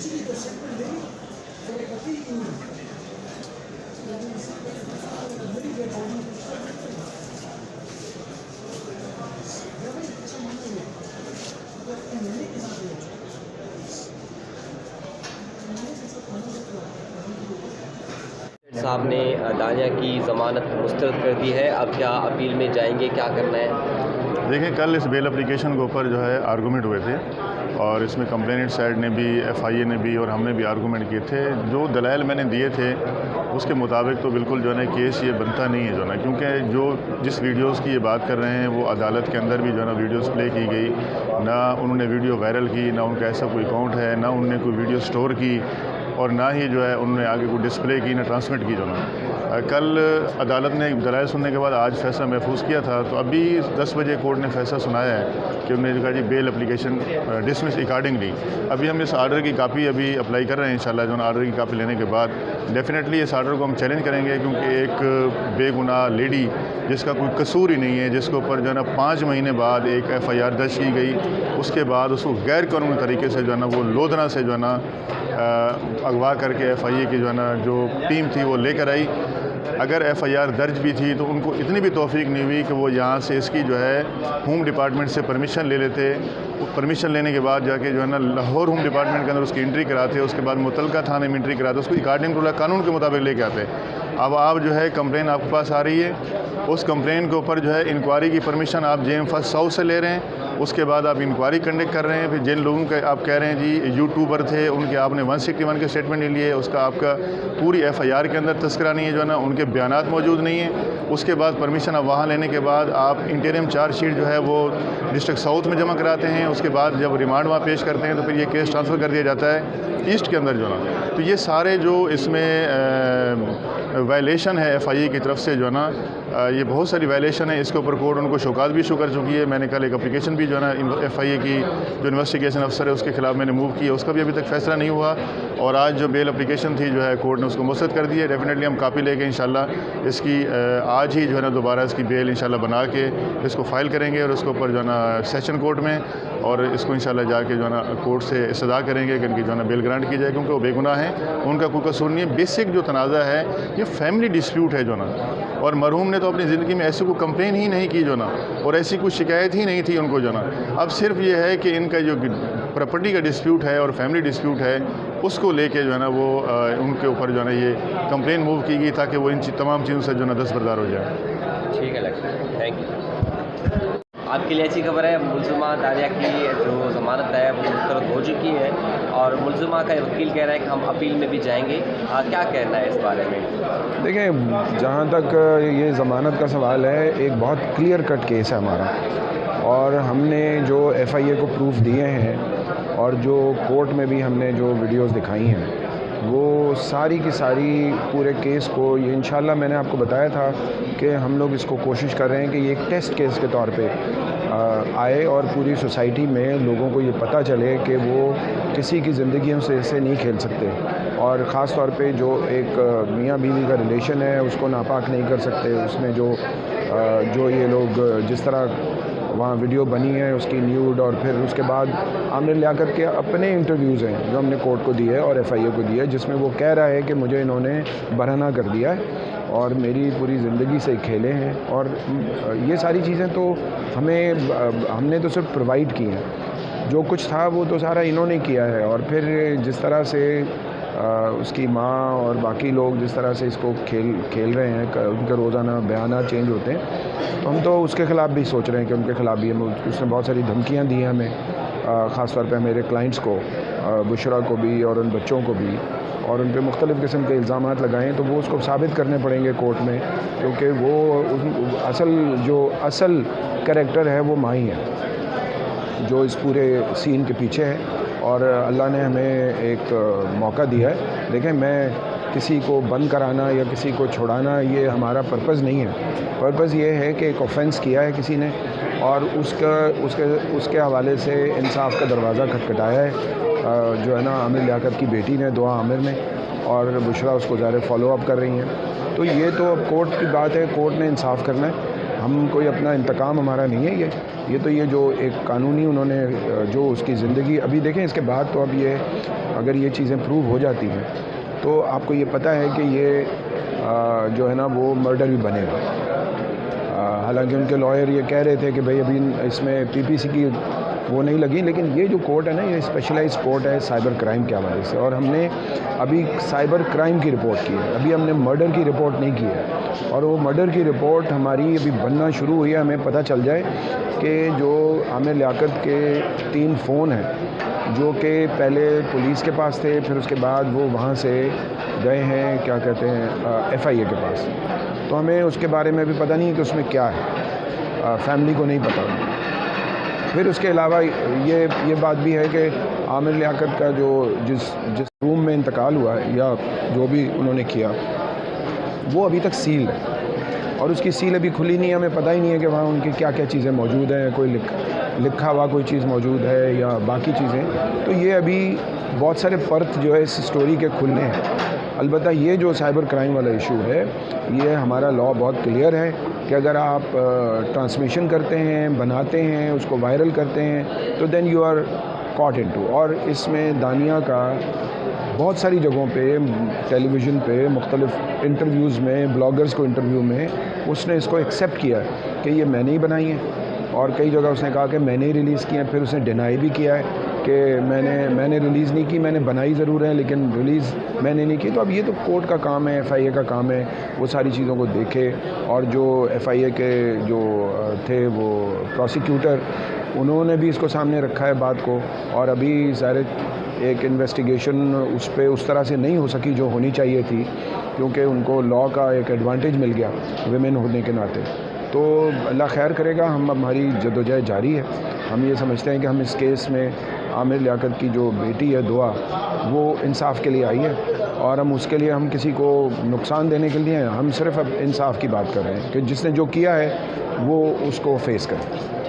صاحب نے دانیہ کی ضمانت مسترد کر دی ہے، اب کیا اپیل میں جائیں گے، کیا کرنا ہے؟ دیکھیں، کل اس بیل اپلیکیشن کے اوپر جو ہے آرگومنٹ ہوئے تھے اور اس میں کمپلیننٹ سائڈ نے بھی، ایف آئی اے نے بھی اور ہم نے بھی آرگومنٹ کیے تھے. جو دلائل میں نے دیے تھے اس کے مطابق تو بالکل جو ہے نا کیس یہ بنتا نہیں ہے جو ہے نا، کیونکہ جس ویڈیوز کی یہ بات کر رہے ہیں وہ عدالت کے اندر بھی جو ہے نا ویڈیوز پلے کی گئی، نہ انہوں نے ویڈیو وائرل کی، نہ ان کا ایسا کوئی اکاؤنٹ ہے، نہ انہوں نے کوئی ویڈیو سٹور کی اور نہ ہی جو ہے انہوں نے آگے کوئی ڈسپلے کی، نہ ٹرانسمٹ کی جو نا. کل عدالت نے دلائل سننے کے بعد آج فیصلہ محفوظ کیا تھا، تو ابھی 10 بجے کورٹ نے فیصلہ سنایا ہے کہ انہوں نے کہا جی بیل اپلیکیشن ڈسمس اکارڈنگلی. ابھی ہم اس آرڈر کی کاپی ابھی اپلائی کر رہے ہیں انشاءاللہ. جو آرڈر کی کاپی لینے کے بعد ڈیفینیٹلی اس آرڈر کو ہم چیلنج کریں گے، کیونکہ ایک بے گناہ لیڈی جس کا کوئی قصور ہی نہیں ہے، جس کے اوپر جو ہے نا 5 مہینے بعد ایک ایف آئی آر درج کی گئی، اس کے بعد اس کو غیر قانونی طریقے سے جو ہے نا وہ لودھنا سے جو ہے نا اغوا کر کے ایف آئی اے کی جو ہے نا جو ٹیم تھی وہ لے کر آئی. اگر ایف آئی آر درج بھی تھی تو ان کو اتنی بھی توفیق نہیں ہوئی کہ وہ یہاں سے اس کی جو ہے ہوم ڈپارٹمنٹ سے پرمیشن لے لیتے. پرمیشن لینے کے بعد جا کے جو ہے نا لاہور ہوم ڈپارٹمنٹ کے اندر اس کی انٹری کراتے، اس کے بعد متعلقہ تھانے میں انٹری کراتے، اس کو اکارڈنگ ٹو لا قانون کے مطابق لے کے آتے. اب آپ جو ہے کمپلین آپ کے پاس آ رہی ہے، اس کمپلین کے اوپر جو ہے انکوائری کی پرمیشن آپ جے ایم فرسٹ ساؤتھ سے لے رہے ہیں، اس کے بعد آپ انکوائری کنڈکٹ کر رہے ہیں. پھر جن لوگوں کے آپ کہہ رہے ہیں جی یوٹیوبر تھے، ان کے آپ نے 161 کے اسٹیٹمنٹ نہیں لیے، اس کا آپ کا پوری ایف آئی آر کے اندر تذکرہ نہیں ہے جو ہے نا، ان کے بیانات موجود نہیں ہیں. اس کے بعد پرمیشن آپ وہاں لینے کے بعد آپ انٹریم چارج شیٹ جو ہے وہ ڈسٹرکٹ ساؤتھ میں جمع کراتے ہیں. اس کے بعد جب ریمانڈ وہاں پیش کرتے ہیں تو پھر یہ کیس ٹرانسفر کر دیا جاتا ہے ایسٹ کے اندر جو ہے نا. تو یہ سارے جو اس میں وائلیشن ہے ایف آئی اے کی طرف سے جو ہے نا، یہ بہت ساری وائلیشن ہے. اس کے اوپر کورٹ ان کو شوکات بھی ایشو کر چکی ہے. میں نے کل ایک اپلیکیشن بھی جو ہے نا ایف آئی اے کی جو انویسٹیگیشن افسر ہے اس کے خلاف میں نے موو کی ہے، اس کا بھی ابھی تک فیصلہ نہیں ہوا. اور آج جو بیل اپلیکیشن تھی جو ہے کورٹ نے اس کو مسترد کر دی ہے. ڈیفینیٹلی ہم کاپی لے کے انشاءاللہ اس کی آج ہی جو ہے نا دوبارہ اس کی بیل انشاءاللہ بنا کے اس کو فائل کریں گے اور اس کے اوپر جو ہے نا سیشن کورٹ میں اور اس کو انشاءاللہ جا کے جو ہے نا کورٹ سے استدعا کریں گے کہ ان کی جو ہے نا بیل گرانٹ کی جائے، کیونکہ وہ بے گناہ ہیں، ان کا کوئی قصور نہیں ہے. بیسک جو تنازع ہے یہ فیملی ڈسپیوٹ ہے جو نا، اور مرحوم نے تو اپنی زندگی میں ایسی کوئی کمپلین ہی نہیں کی جو نا، اور ایسی کوئی شکایت ہی نہیں تھی ان کو جو نا. اب صرف یہ ہے کہ ان کا جو پراپرٹی کا ڈسپیوٹ ہے اور فیملی ڈسپیوٹ ہے اس کو لے کے جو ہے نا وہ ان کے اوپر جو ہے نا یہ کمپلین موو کی گئی تاکہ وہ ان تمام چیزوں سے جو ہے نا دستبردار ہو جائے. ٹھیک ہے لگتا ہے، تھینک یو. آپ کے لیے اچھی خبر ہے، ملزمہ دانیہ کی جو ضمانت ہے وہ مسترد ہو چکی ہے اور ملزمہ کا وکیل کہہ رہا ہے کہ ہم اپیل میں بھی جائیں گے. کیا کہنا ہے اس بارے میں؟ دیکھیں، جہاں تک یہ ضمانت کا سوال ہے، ایک بہت کلیئر کٹ کیس ہے ہمارا، اور ہم نے جو ایف آئی اے کو پروف دیے ہیں اور جو کورٹ میں بھی ہم نے جو ویڈیوز دکھائی ہیں وہ ساری کی ساری پورے کیس کو، یہ انشاءاللہ میں نے آپ کو بتایا تھا کہ ہم لوگ اس کو کوشش کر رہے ہیں کہ یہ ایک ٹیسٹ کیس کے طور پہ آئے اور پوری سوسائٹی میں لوگوں کو یہ پتہ چلے کہ وہ کسی کی زندگیوں سے اسے نہیں کھیل سکتے، اور خاص طور پہ جو ایک میاں بیوی کا ریلیشن ہے اس کو ناپاک نہیں کر سکتے. اس میں جو یہ لوگ جس طرح وہاں ویڈیو بنی ہے اس کی نیوڈ، اور پھر اس کے بعد عامر لیاقت کے اپنے انٹرویوز ہیں جو ہم نے کورٹ کو دیے اور ایف آئی اے کو دیے، جس میں وہ کہہ رہا ہے کہ مجھے انہوں نے برہنہ کر دیا ہے اور میری پوری زندگی سے کھیلے ہیں. اور یہ ساری چیزیں تو ہم نے تو صرف پرووائڈ کی ہیں، جو کچھ تھا وہ تو سارا انہوں نے کیا ہے. اور پھر جس طرح سے اس کی ماں اور باقی لوگ جس طرح سے اس کو کھیل رہے ہیں، ان کے روزانہ بیانات چینج ہوتے ہیں، تو ہم تو اس کے خلاف بھی سوچ رہے ہیں کہ ان کے خلاف بھی اس نے بہت ساری دھمکیاں دی ہیں ہمیں، خاص طور پہ میرے کلائنٹس کو، بشرا کو بھی اور ان بچوں کو بھی، اور ان پہ مختلف قسم کے الزامات لگائے ہیں. تو وہ اس کو ثابت کرنے پڑیں گے کورٹ میں، کیونکہ وہ اصل کریکٹر ہے وہ ماں ہی ہے جو اس پورے سین کے پیچھے ہے. اور اللہ نے ہمیں ایک موقع دیا ہے. دیکھیں، میں کسی کو بند کرانا یا کسی کو چھڑانا یہ ہمارا پرپز نہیں ہے. پرپز یہ ہے کہ ایک آفینس کیا ہے کسی نے اور اس کے حوالے سے انصاف کا دروازہ کھٹکھٹایا ہے، جو ہے نا عامر لیاقت کی بیٹی نے، دعا عامر نے، اور بشرا اس کو ظاہر فالو اپ کر رہی ہیں. تو یہ تو اب کورٹ کی بات ہے، کورٹ نے انصاف کرنا ہے. ہم کوئی اپنا انتقام ہمارا نہیں ہے یہ. یہ جو ایک قانونی انہوں نے جو اس کی زندگی ابھی دیکھیں، اس کے بعد تو اب یہ اگر یہ چیزیں پروو ہو جاتی ہیں تو آپ کو یہ پتہ ہے کہ یہ جو ہے نا وہ مرڈر بھی بنے گا۔ حالانکہ ان کے لائر یہ کہہ رہے تھے کہ بھئی ابھی اس میں PPC کی وہ نہیں لگی، لیکن یہ جو کورٹ ہے نا، یہ اسپیشلائز کورٹ ہے سائبر کرائم کے حوالے سے، اور ہم نے ابھی سائبر کرائم کی رپورٹ کی ہے، ابھی ہم نے مرڈر کی رپورٹ نہیں کی ہے، اور وہ مرڈر کی رپورٹ ہماری ابھی بننا شروع ہوئی ہے۔ ہمیں پتہ چل جائے کہ جو عامر لیاقت کے 3 فون ہیں جو کہ پہلے پولیس کے پاس تھے، پھر اس کے بعد وہ وہاں سے گئے ہیں کیا کہتے ہیں FIA کے پاس، تو ہمیں اس کے بارے میں بھی پتہ نہیں کہ اس میں کیا ہے، فیملی کو نہیں پتہ۔ پھر اس کے علاوہ یہ بات بھی ہے کہ عامر لیاقت کا جو جس روم میں انتقال ہوا ہے یا جو بھی انہوں نے کیا، وہ ابھی تک سیل ہے، اور اس کی سیل ابھی کھلی نہیں ہے۔ ہمیں پتہ ہی نہیں ہے کہ وہاں ان کی کیا کیا چیزیں موجود ہیں، کوئی لکھا ہوا کوئی چیز موجود ہے یا باقی چیزیں، تو یہ ابھی بہت سارے پرت جو ہے اس سٹوری کے کھلنے ہیں۔ البتہ یہ جو سائبر کرائم والا ایشو ہے، یہ ہمارا لا بہت کلیئر ہے کہ اگر آپ ٹرانسمیشن کرتے ہیں، بناتے ہیں، اس کو وائرل کرتے ہیں، تو then you are caught into. اور اس میں دانیہ کا بہت ساری جگہوں پہ، ٹیلی ویژن پہ، مختلف انٹرویوز میں، بلاگرز کو انٹرویو میں اس نے اس کو ایکسیپٹ کیا ہے کہ یہ میں نے ہی بنائی ہیں، اور کئی جگہ اس نے کہا کہ میں نے ہی ریلیز کی ہیں۔ پھر اس نے ڈینائی بھی کیا ہے کہ میں نے ریلیز نہیں کی، میں نے بنائی ضرور ہے لیکن ریلیز میں نے نہیں کی۔ تو اب یہ تو کورٹ کا کام ہے، FIA کا کام ہے، وہ ساری چیزوں کو دیکھے، اور جو FIA کے جو تھے وہ پروسیکیوٹر، انہوں نے بھی اس کو سامنے رکھا ہے بات کو، اور ابھی ظاہر ایک انویسٹیگیشن اس پہ اس طرح سے نہیں ہو سکی جو ہونی چاہیے تھی، کیونکہ ان کو لا کا ایک ایڈوانٹیج مل گیا ویمن ہونے کے ناطے۔ تو اللہ خیر کرے گا، ہماری جدوجہد جاری ہے۔ ہم یہ سمجھتے ہیں کہ ہم اس کیس میں عامر لیاقت کی جو بیٹی ہے دعا، وہ انصاف کے لیے آئی ہے، اور ہم اس کے لیے ہم کسی کو نقصان دینے کے لیے ہم صرف اب انصاف کی بات کر رہے ہیں کہ جس نے جو کیا ہے وہ اس کو فیس کرے۔